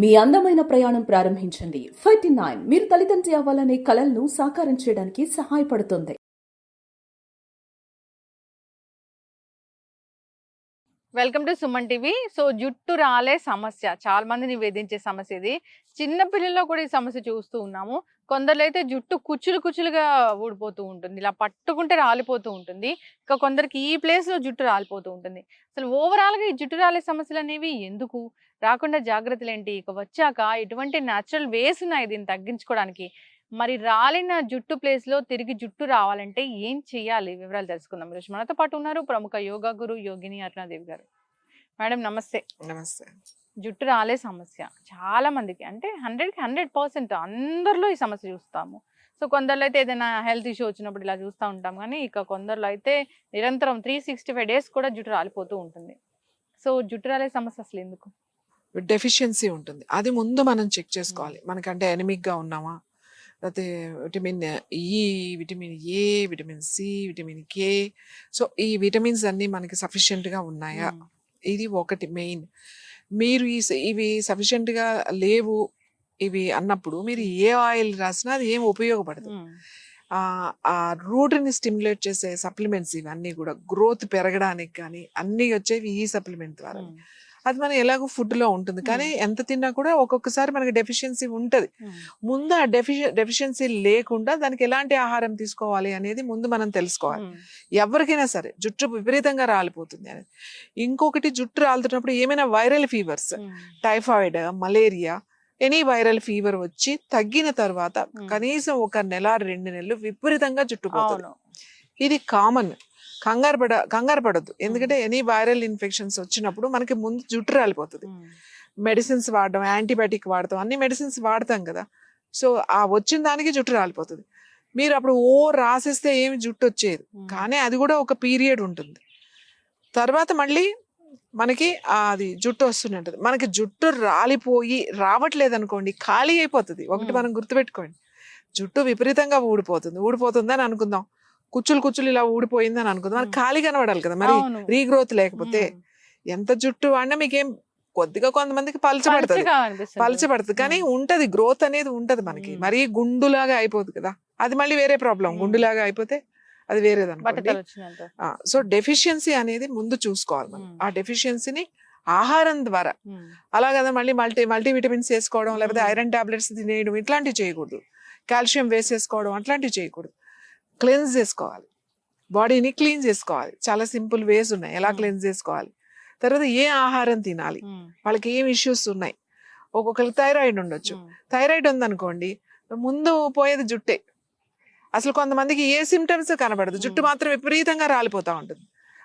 మీ అందమైన ప్రయాణం ప్రారంభించండి. 39 మీరు తల్లిదండ్రి అవ్వాలనే కలలను సాకారం చేయడానికి సహాయపడుతుంది. Welcome to Suman TV. So జుట్టు రాలే సమస్య చాలా మందిని వేధించే సమస్య ఇది. చిన్న పిల్లల్లో కూడా ఈ సమస్య చూస్తూ ఉన్నాము. కొందరు అయితే జుట్టు కుచ్చులుగా ఊడిపోతూ ఉంటుంది, ఇలా పట్టుకుంటే రాలిపోతూ ఉంటుంది. ఇంకా కొందరికి ఈ ప్లేస్ లో జుట్టు రాలిపోతూ ఉంటుంది. అసలు ఓవరాల్ గా ఈ జుట్టు రాలే సమస్యలు అనేవి ఎందుకు రాకుండా జాగ్రత్తలు ఏంటి, ఇక వచ్చాక ఎటువంటి న్యాచురల్ వేస్ ఉన్నాయి దీన్ని తగ్గించుకోవడానికి? మరి రాలిన జుట్టు ప్లేస్ లో తిరిగి జుట్టు రావాలంటే ఏం చెయ్యాలి? వివరాలు తెలుసుకుందాం. ఈరోజు మనతో పాటు ఉన్నారు ప్రముఖ యోగా గురు యోగిని అరుణాదేవి గారు. మేడం నమస్తే. నమస్తే. జుట్టు రాలే సమస్య చాలా మందికి, అంటే 100% అందరిలో ఈ సమస్య చూస్తాము. సో కొందరిలో అయితే ఏదైనా హెల్త్ ఇష్యూ వచ్చినప్పుడు ఇలా చూస్తూ ఉంటాం, కానీ ఇక కొందరిలో అయితే నిరంతరం 365 డేస్ కూడా జుట్టు రాలిపోతూ ఉంటుంది. సో జుట్టు రాలే సమస్య అసలు ఎందుకు? డెఫిషియన్సీ ఉంటుంది, అది ముందు మనం చెక్ చేసుకోవాలి. మనకంటే ఎనిమిక్ గా ఉన్నామా, లేకపోతే vitamin E, vitamin A, vitamin C, vitamin K, so ఈ విటమిన్స్ అన్నీ మనకి సఫిషియెంట్గా ఉన్నాయా, ఇది ఒకటి మెయిన్. మీరు ఇవి సఫిషియెంట్గా లేవు ఇవి అన్నప్పుడు మీరు ఏ ఆయిల్ రాసినా అది ఏం ఉపయోగపడదు. ఆ రూట్ని స్టిమ్యులేట్ చేసే సప్లిమెంట్స్ ఇవన్నీ కూడా గ్రోత్ పెరగడానికి కానీ అన్నీ వచ్చేవి ఈ సప్లిమెంట్ ద్వారా. అది మనం ఎలాగో ఫుడ్లో ఉంటుంది, కానీ ఎంత తిన్నా కూడా ఒక్కొక్కసారి మనకి డెఫిషియన్సీ ఉంటుంది. ముందు ఆ డెఫిషియన్సీ లేకుండా దానికి ఎలాంటి ఆహారం తీసుకోవాలి అనేది ముందు మనం తెలుసుకోవాలి. ఎవరికైనా సరే జుట్టు విపరీతంగా రాలిపోతుంది అనేది. ఇంకొకటి, జుట్టు రాలుతున్నప్పుడు ఏమైనా viral fevers, typhoid, malaria, any viral fever వచ్చి తగ్గిన తర్వాత కనీసం 1 నెల 2 నెలలు విపరీతంగా జుట్టు పోతుంది. ఇది కామన్. కంగారు పడద్దు, ఎందుకంటే ఎనీ వైరల్ ఇన్ఫెక్షన్స్ వచ్చినప్పుడు మనకి ముందు జుట్టు రాలిపోతుంది. మెడిసిన్స్ వాడడం, యాంటీబయాటిక్ వాడతాం, అన్ని మెడిసిన్స్ వాడతాం కదా. సో ఆ వచ్చిన దానికి జుట్టు రాలిపోతుంది. మీరు అప్పుడు రాసేస్తే ఏమి జుట్టు వచ్చేది, కానీ అది కూడా ఒక పీరియడ్ ఉంటుంది. తర్వాత మళ్ళీ మనకి అది జుట్టు వస్తూనే ఉంటుంది. మనకి జుట్టు రాలిపోయి రావట్లేదు అనుకోండి, ఖాళీ అయిపోతుంది. ఒకటి మనం గుర్తుపెట్టుకోండి, జుట్టు విపరీతంగా ఊడిపోతుంది అని అనుకుందాం, కుచ్చులు ఇలా ఊడిపోయింది అని అనుకుందాం, మనకి ఖాళీ కనబడాలి కదా. మరి రీగ్రోత్ లేకపోతే ఎంత జుట్టు వాడినా మీకేం, కొద్దిగా కొంతమందికి పలచబడుతుంది, కానీ ఉంటది, గ్రోత్ అనేది ఉంటది మనకి. మరీ గుండులాగా అయిపోతుంది కదా, అది మళ్ళీ వేరే ప్రాబ్లం. గుండులాగా అయిపోతే అది వేరేదన్నమాట. సో డెఫిషియన్సీ అనేది ముందు చూసుకోవాలి మనం. ఆ డెఫిషియన్సీని ఆహారం ద్వారా, అలా కదా మళ్ళీ మల్టీవిటమిన్స్ వేసుకోవడం, లేకపోతే ఐరన్ టాబ్లెట్స్ తినేయడం, ఇట్లాంటివి చేయకూడదు. కాల్షియం వేసేసుకోవడం అట్లాంటివి చేయకూడదు. క్లెన్స్ చేసుకోవాలి, బాడీని క్లీన్ చేసుకోవాలి. చాలా సింపుల్ వేస్ ఉన్నాయి ఎలా క్లెన్స్ చేసుకోవాలి. తర్వాత ఏ ఆహారం తినాలి, వాళ్ళకి ఏం ఇష్యూస్ ఉన్నాయి. ఒక్కొక్కరికి థైరాయిడ్ ఉండొచ్చు. థైరాయిడ్ ఉందనుకోండి, ముందు పోయేది జుట్టే. అసలు కొంతమందికి ఏ సిమ్టమ్స్ కనబడదు, జుట్టు మాత్రం విపరీతంగా రాలిపోతూ ఉంటుంది.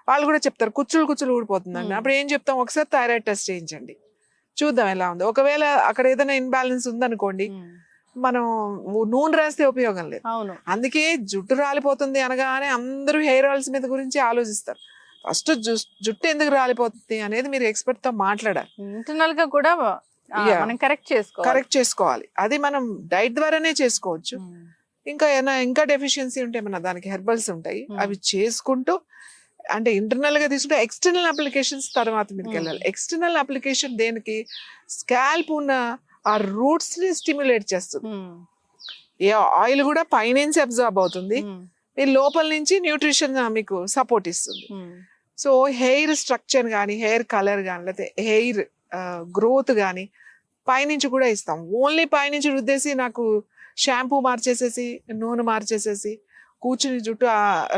వాళ్ళు కూడా చెప్తారు కుచ్చులు ఊడిపోతుందండి. అప్పుడు ఏం చెప్తాం, ఒకసారి థైరాయిడ్ టెస్ట్ చేయించండి, చూద్దాం ఎలా ఉంది. ఒకవేళ అక్కడ ఏదైనా ఇన్బ్యాలెన్స్ ఉందనుకోండి, మనం నూనె రాస్తే ఉపయోగం లేదు. అందుకే జుట్టు రాలిపోతుంది అనగానే అందరూ హెయిర్ ఆయిల్స్ మీద గురించి ఆలోచిస్తారు. ఫస్ట్ జుట్టు ఎందుకు రాలిపోతుంది అనేది మీరు ఎక్స్పర్ట్ తో మాట్లాడాలి. ఇంటర్నల్ గా కూడా కరెక్ట్ చేసుకోవాలి. అది మనం డైట్ ద్వారానే చేసుకోవచ్చు. ఇంకా డెఫిషియన్సీ ఉంటే మన దానికి హెర్బల్స్ ఉంటాయి, అవి చేసుకుంటూ, అంటే ఇంటర్నల్ గా తీసుకుంటే ఎక్స్టర్నల్ అప్లికేషన్స్ తర్వాత మీదకి వెళ్ళాలి. ఎక్స్టర్నల్ అప్లికేషన్ దేనికి, స్కాల్ప్ ఉన్న ఆ రూట్స్ ని స్టిమ్యులేట్ చేస్తుంది. ఏ ఆయిల్ కూడా పైనుంచి అబ్జార్బ్ అవుతుంది, ఈ లోపల నుంచి న్యూట్రిషన్ మీకు సపోర్ట్ ఇస్తుంది. సో హెయిర్ స్ట్రక్చర్ కానీ, హెయిర్ కలర్ కానీ, లేకపోతే హెయిర్ గ్రోత్ కానీ పైనుంచి కూడా ఇస్తాం. ఓన్లీ పైనుంచి రుద్దేసి నాకు షాంపూ మార్చేసేసి నూనె మార్చేసేసి కూర్చుని జుట్టు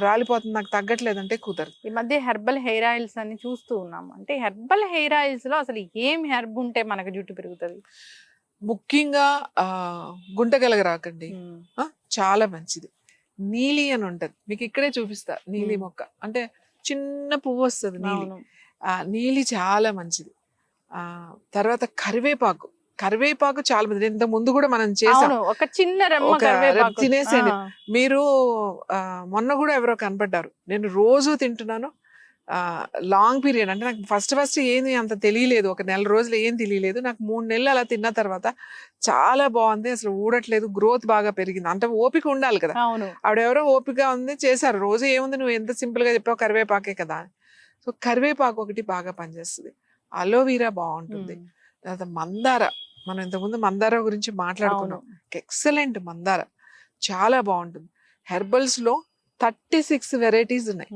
రాలిపోతుంది నాకు తగ్గట్లేదంటే కుదరదు. ఈ మధ్య హెర్బల్ హెయిర్ ఆయిల్స్ అని చూస్తూ ఉన్నాం. అంటే హెర్బల్ హెయిర్ ఆయిల్స్ లో అసలు ఏం హెర్బ్ ఉంటే మనకు జుట్టు పెరుగుతుంది? ముఖ్యంగా గుంటగలగరాకండి చాలా మంచిది. నీలి అని ఉంటది, మీకు ఇక్కడే చూపిస్తా. నీలి మొక్క అంటే చిన్న పువ్వు వస్తుంది, నీలి చాలా మంచిది. తర్వాత కరివేపాకు చాలా మంది, ఇంత ముందు కూడా మనం చేసాం, ఒక చిన్న తినేసేయండి. మీరు మొన్న కూడా ఎవరో కనపడ్డారు, నేను రోజు తింటున్నాను. లాంగ్ పీరియడ్, అంటే నాకు ఫస్ట్ ఏంది అంత తెలియలేదు, 1 నెల రోజులు ఏం తెలియలేదు. నాకు 3 నెలలు అలా తిన్న తర్వాత చాలా బాగుంది, అసలు ఊడట్లేదు, గ్రోత్ బాగా పెరిగింది. అంటే ఓపిక ఉండాలి కదా. ఆవిడెవరో ఓపిక ఉంది చేశారు. రోజు ఏముంది, నువ్వు ఎంత సింపుల్ గా చెప్పావు, కరివేపాకే కదా. సో కరివేపాకు ఒకటి బాగా పనిచేస్తుంది. అలోవీరా బాగుంటుంది. తర్వాత మనం ఇంతకుముందు మందార గురించి మాట్లాడుకున్నాం. ఎక్సలెంట్ మందార, చాలా బాగుంటుంది. హెర్బల్స్ లో 36 వెరైటీస్ ఉన్నాయి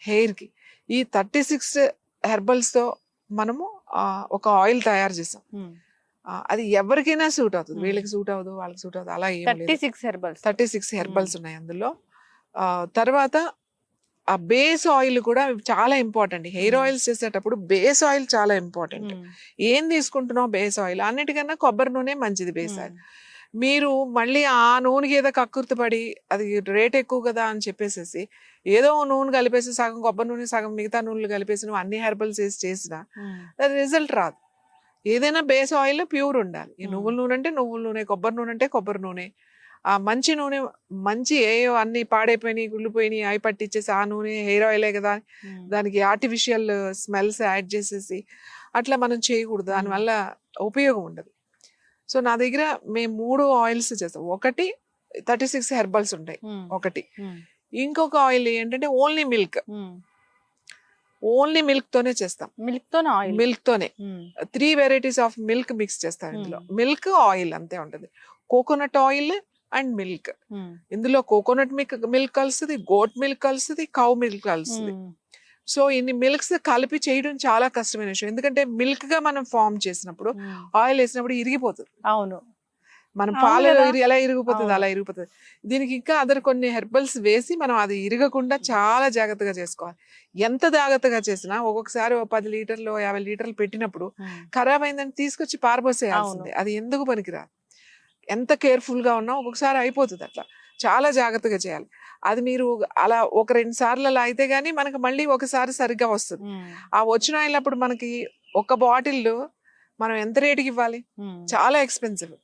హెయిర్ కి. ఈ 36 హెర్బల్స్ తో మనము ఒక ఆయిల్ తయారు చేసాం. అది ఎవరికైనా సూట్ అవుతుంది. వీళ్ళకి సూట్ అవ్వదు, వాళ్ళకి సూట్ అవ్వదు, అలా ఏం లేదు. 36 హెర్బల్స్ ఉన్నాయి అందులో. తర్వాత ఆ బేస్ ఆయిల్ కూడా చాలా ఇంపార్టెంట్. హెయిర్ ఆయిల్స్ చేసేటప్పుడు బేస్ ఆయిల్ చాలా ఇంపార్టెంట్. ఏం తీసుకుంటున్నావు బేస్ ఆయిల్, అన్నిటికన్నా కొబ్బరి నూనె మంచిది బేస్ ఆయిల్. మీరు మళ్ళీ ఆ నూనెకి ఏదో కక్కుర్తిపడి అది రేట్ ఎక్కువ కదా అని చెప్పేసేసి ఏదో నూనె కలిపేసి సగం కొబ్బరి నూనె సగం మిగతా నూనెలు కలిపేసి నువ్వు అన్ని హెర్బల్స్ వేసి చేసినా అది రిజల్ట్ రాదు. ఏదైనా బేస్ ఆయిల్ ప్యూర్ ఉండాలి. ఈ నువ్వుల నూనె అంటే నువ్వుల నూనె, కొబ్బరి నూనె అంటే కొబ్బరి నూనె. ఆ మంచి నూనె, మంచి ఏయో అన్ని పాడైపోయినాయి, గుళ్ళిపోయినాయి, అవి పట్టించేసి ఆ నూనె హెయిర్ ఆయిలే కదా దానికి ఆర్టిఫిషియల్ స్మెల్స్ యాడ్ చేసేసి అట్లా మనం చేయకూడదు. దానివల్ల ఉపయోగం ఉండదు. సో నా దగ్గర మేము 3 ఆయిల్స్ చేస్తాం. ఒకటి 36 హెర్బల్స్ ఉంటాయి ఒకటి. ఇంకొక ఆయిల్ ఏంటంటే ఓన్లీ మిల్క్, ఓన్లీ మిల్క్ తోనే చేస్తాం. మిల్క్ తోనే 3 వెరైటీస్ ఆఫ్ మిల్క్ మిక్స్ చేస్తాం ఇందులో. మిల్క్ ఆయిల్ అంతే ఉంటుంది. Coconut oil and milk. ఇందులో కోకోనట్ మిల్క్ కలుస్తుంది, గోట్ మిల్క్ కలుస్తుంది, కౌ మిల్క్ కలుస్తుంది. సో ఇన్ని మిల్క్స్ కలిపి చేయడం చాలా కష్టమైన విషయం. ఎందుకంటే మిల్క్ గా మనం ఫామ్ చేసినప్పుడు ఆయిల్ వేసినప్పుడు ఇరిగిపోతుంది. అవును, మనం పాలు ఎలా ఇరిగిపోతుంది అలా ఇరిగిపోతుంది. దీనికి ఇంకా అదర్ కొన్ని హెర్బల్స్ వేసి మనం అది ఇరగకుండా చాలా జాగ్రత్తగా చేసుకోవాలి. ఎంత జాగ్రత్తగా చేసినా ఒక్కొక్కసారి 10 లీటర్లు 50 లీటర్లు పెట్టినప్పుడు ఖరాబ్ అయిందని తీసుకొచ్చి పారబోసేయాల్సిందే. అది ఎందుకు పనికిరాదు. ఎంత కేర్ఫుల్ గా ఉన్నా ఒక్కొక్కసారి అయిపోతుంది. అట్లా చాలా జాగ్రత్తగా చేయాలి. అది మీరు అలా 1-2 సార్లు అలా అయితే గానీ మనకు మళ్ళీ ఒకసారి సరిగ్గా వస్తుంది. ఆ వచ్చిన ఆయిల్ అప్పుడు మనకి ఒక బాటిల్ మనం ఎంత రేటుకి ఇవ్వాలి, చాలా ఎక్స్పెన్సివ్.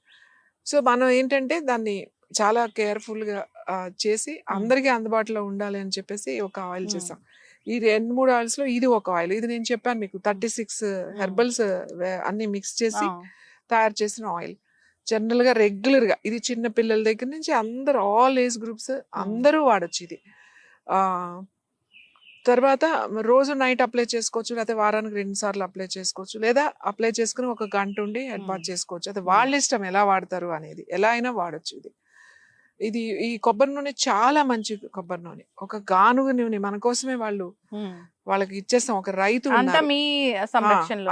సో మనం ఏంటంటే దాన్ని చాలా కేర్ఫుల్ గా చేసి అందరికీ అందుబాటులో ఉండాలి అని చెప్పేసి ఒక ఆయిల్ చేసాం. ఈ 2-3 ఆయిల్స్ లో ఇది ఒక ఆయిల్. ఇది నేను చెప్పాను మీకు 36 హెర్బల్స్ అన్ని మిక్స్ చేసి తయారు చేసిన ఆయిల్. జనరల్ గా రెగ్యులర్ గా ఇది చిన్న పిల్లల దగ్గర నుంచి అందరు ఆల్ ఏజ్ గ్రూప్స్ అందరూ వాడచ్చు ఇది. తర్వాత రోజు నైట్ అప్లై చేసుకోవచ్చు, లేకపోతే వారానికి 2 సార్లు అప్లై చేసుకోవచ్చు, లేదా అప్లై చేసుకుని 1 గంట ఉండి హెడ్ బాత్ చేసుకోవచ్చు. అది వాళ్ళ ఇష్టం ఎలా వాడతారు అనేది. ఎలా అయినా వాడచ్చు ఇది. ఇది ఈ కొబ్బరి నూనె చాలా మంచి కొబ్బరి నూనె. ఒక గానుగ నూనె మన కోసమే వాళ్ళకి ఇచ్చేస్తాం. ఒక రైతు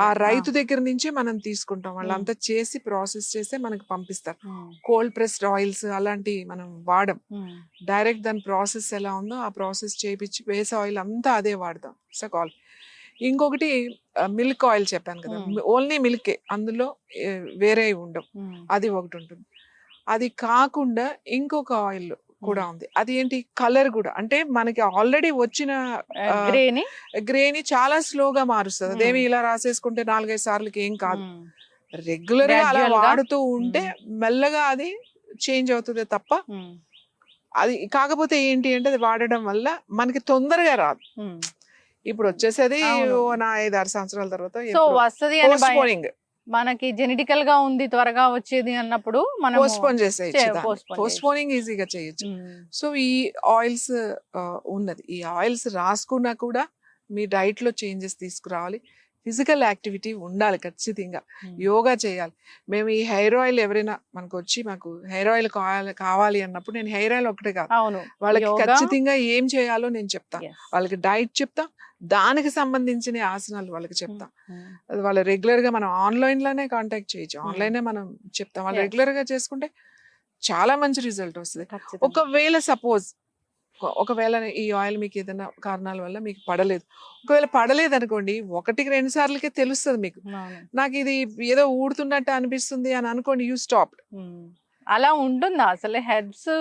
ఆ రైతు దగ్గర నుంచే మనం తీసుకుంటాం. వాళ్ళంతా చేసి ప్రాసెస్ చేసి మనకి పంపిస్తారు. కోల్డ్ ప్రెస్డ్ ఆయిల్స్ అలాంటివి మనం వాడం. డైరెక్ట్ దాని ప్రాసెస్ ఎలా ఉందో ఆ ప్రాసెస్ చేయించి బేస్ ఆయిల్ అంతా అదే వాడతాం. సకాల్. ఇంకొకటి మిల్క్ ఆయిల్ చెప్పాను కదా, ఓన్లీ మిల్కే, అందులో వేరే ఉండవు. అది ఒకటి ఉంటుంది. అది కాకుండా ఇంకొక ఆయిల్ కూడా ఉంది. అది ఏంటి, కలర్ కూడా. అంటే మనకి ఆల్రెడీ వచ్చిన గ్రేని చాలా స్లోగా మారుస్తుంది. అదేమి ఇలా రాసేసుకుంటే 4-5 సార్లకి ఏం కాదు. రెగ్యులర్ గా అలా వాడుతూ ఉంటే మెల్లగా అది చేంజ్ అవుతుంది తప్ప అది. కాకపోతే ఏంటి అంటే అది వాడడం వల్ల మనకి తొందరగా రాదు. ఇప్పుడు వచ్చేసేది నా 5-6 సంవత్సరాల తర్వాత పోస్ట్పోనింగ్. మనకి జెనెటికల్ గా ఉంది త్వరగా వచ్చేది అన్నప్పుడు మనం పోస్ట్పోన్ చేసేయచ్చు. పోస్ట్పోనింగ్ ఈజీగా చేయొచ్చు. సో ఈ ఆయిల్స్ ఉన్నది. ఈ ఆయిల్స్ రాసుకున్నా కూడా మీ డైట్ లో చేంజెస్ తీసుకురావాలి. ఫిజికల్ యాక్టివిటీ ఉండాలి ఖచ్చితంగా. యోగా చేయాలి. మేము ఈ హెయిర్ ఆయిల్ ఎవరైనా మనకు వచ్చి మాకు హెయిర్ ఆయిల్ కావాలి అన్నప్పుడు నేను హెయిర్ ఆయిల్ ఒకటే కాదు, వాళ్ళకి ఖచ్చితంగా ఏం చేయాలో నేను చెప్తా. వాళ్ళకి డైట్ చెప్తా, దానికి సంబంధించిన ఆసనాలు వాళ్ళకి చెప్తాం. అది వాళ్ళు రెగ్యులర్ గా మనం ఆన్లైన్ లోనే కాంటాక్ట్ చేయొచ్చు. ఆన్లైన్ మనం చెప్తాం. వాళ్ళు రెగ్యులర్ గా చేసుకుంటే చాలా మంచి రిజల్ట్ వస్తుంది. ఒకవేళ ఈ ఆయిల్ మీకు ఏదైనా కారణాల వల్ల మీకు పడలేదు, ఒకవేళ పడలేదు అనుకోండి, 1-2 సార్లకే తెలుస్తుంది మీకు. నాకు ఇది ఏదో ఊడుతున్నట్టు అనిపిస్తుంది అని అనుకోండి, యూ స్టాప్. అలా ఉంటుందా అసలు? హెర్బ్స్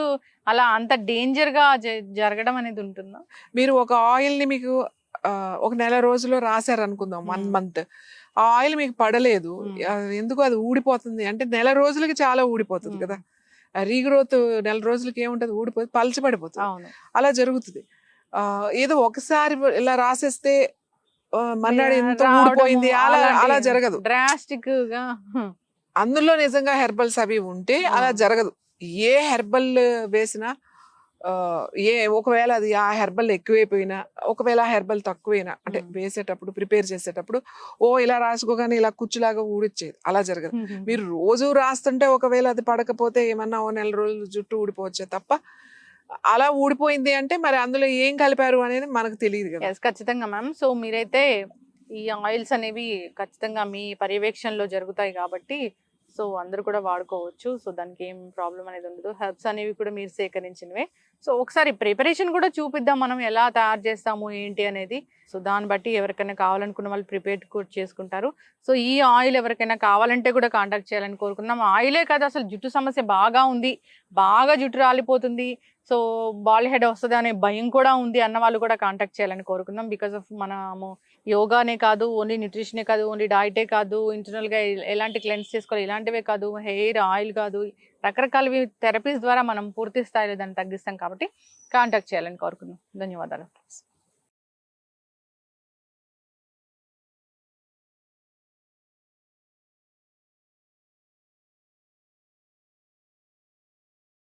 అలా అంత డేంజర్ గా జరగడం అనేది ఉంటుందా? మీరు ఒక ఆయిల్ ని మీకు ఒక నెల రోజుల్లో రాశారు అనుకుందాం, 1 మంత్, ఆ ఆయిల్ మీకు పడలేదు, ఎందుకు అది ఊడిపోతుంది అంటే నెల రోజులకి చాలా ఊడిపోతుంది కదా. రీగ్రోత్ నెల రోజులకి ఏముంటది, ఊడిపోతుంది, పలచబడిపోతుంది. అలా జరుగుతుంది. ఏదో ఒకసారి ఇలా రాసేస్తే మన్నాడు ఎంత ఊడిపోయింది అలా జరగదు. డ్రాస్టిక్ గా అందులో నిజంగా హెర్బల్స్ అవి ఉంటే అలా జరగదు. ఏ హెర్బల్ వేసినా ఒకవేళ అది ఆ హెర్బల్ ఎక్కువైపోయినా, ఒకవేళ ఆ హెర్బల్ తక్కువైనా, అంటే వేసేటప్పుడు ప్రిపేర్ చేసేటప్పుడు ఇలా రాసుకోగానే ఇలా కుచ్చులాగా ఊడిచ్చేది, అలా జరగదు. మీరు రోజు రాస్తుంటే ఒకవేళ అది పడకపోతే ఏమన్నా ఓ నెల రోజులు జుట్టు ఊడిపోవచ్చే తప్ప, అలా ఊడిపోయింది అంటే మరి అందులో ఏం కలిపారు అనేది మనకు తెలియదు కదా. ఖచ్చితంగా మ్యామ్. సో మీరైతే ఈ ఆయిల్స్ అనేవి ఖచ్చితంగా మీ పర్యవేక్షణలో జరుగుతాయి కాబట్టి సో అందరూ కూడా వాడుకోవచ్చు. సో దానికి ఏం ప్రాబ్లం అనేది ఉండదు. హెర్బ్స్ అనేవి కూడా మీరు సేకరించినవే. సో ఒకసారి ప్రిపరేషన్ కూడా చూపిద్దాం, మనం ఎలా తయారు చేస్తాము ఏంటి అనేది. సో దాన్ని బట్టి ఎవరికైనా కావాలనుకున్న వాళ్ళు ప్రిపేర్ కూడా చేసుకుంటారు. సో ఈ ఆయిల్ ఎవరికైనా కావాలంటే కూడా కాంటాక్ట్ చేయాలని కోరుకున్నాం. ఆయిలే కాదు, అసలు జుట్టు సమస్య బాగా ఉంది, బాగా జుట్టు రాలిపోతుంది, సో బాల్ హెడ్ వస్తుంది అనే భయం కూడా ఉంది అన్న వాళ్ళు కూడా కాంటాక్ట్ చేయాలని కోరుకున్నాం. బికాస్ ఆఫ్ మనము యోగానే కాదు, ఓన్లీ న్యూట్రిషనే కాదు, ఓన్లీ డైటే కాదు, ఇంటర్నల్గా ఎలాంటి క్లెన్స్ చేసుకోవాలి ఇలాంటివే కాదు, హెయిర్ ఆయిల్ కాదు, రకరకాల థెరపీస్ ద్వారా మనం పూర్తి స్థాయిలో దాన్ని తగ్గిస్తాం కాబట్టి కాంటాక్ట్ చేయాలని కోరుకున్నాం. ధన్యవాదాలు.